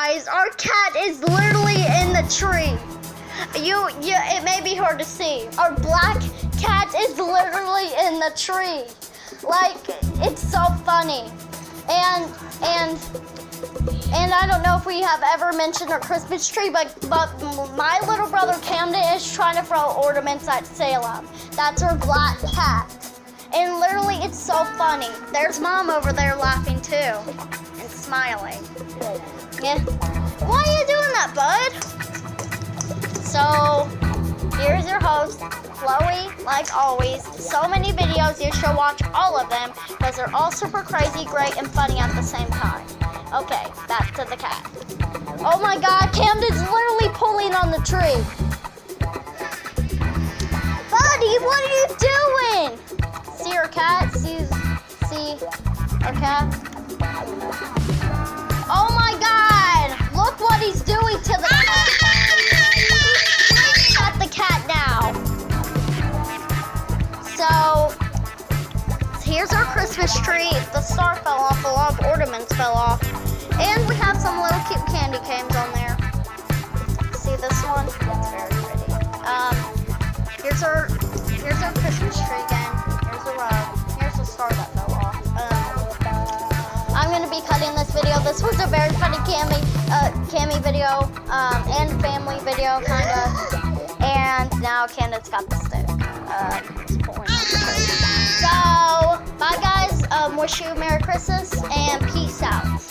guys, our cat is literally in the tree. It may be hard to see. Our black cat is literally in the tree. Like, it's so funny. And I don't know if we have ever mentioned our Christmas tree, but my little brother Camden is trying to throw ornaments at Salem. That's our black cat. And literally, it's so funny. There's Mom over there laughing too and smiling. Yeah. Why are you doing that, bud? So, here's your host, Chloe, like always. So many videos, you should watch all of them because they're all super crazy, great, and funny at the same time. Okay, back to the cat. Oh my God, Camden's literally pulling on the tree. Buddy, what are you doing? See our cat? See our cat? Oh my God! Look what he's doing to the cat. He's got the cat now. So, here's our Christmas tree. The star fell off, a lot of ornaments fell off. And we have some little cute candy canes on there. See this one? It's very pretty. Here's our Christmas tree again. Here's the rug. Here's the star that fell off. I'm gonna be cutting this video. This was a very funny Cammy video, and family video kinda. And now Candace got the stick. It's pulling on the tree. So, bye guys. Wish you Merry Christmas and peace out.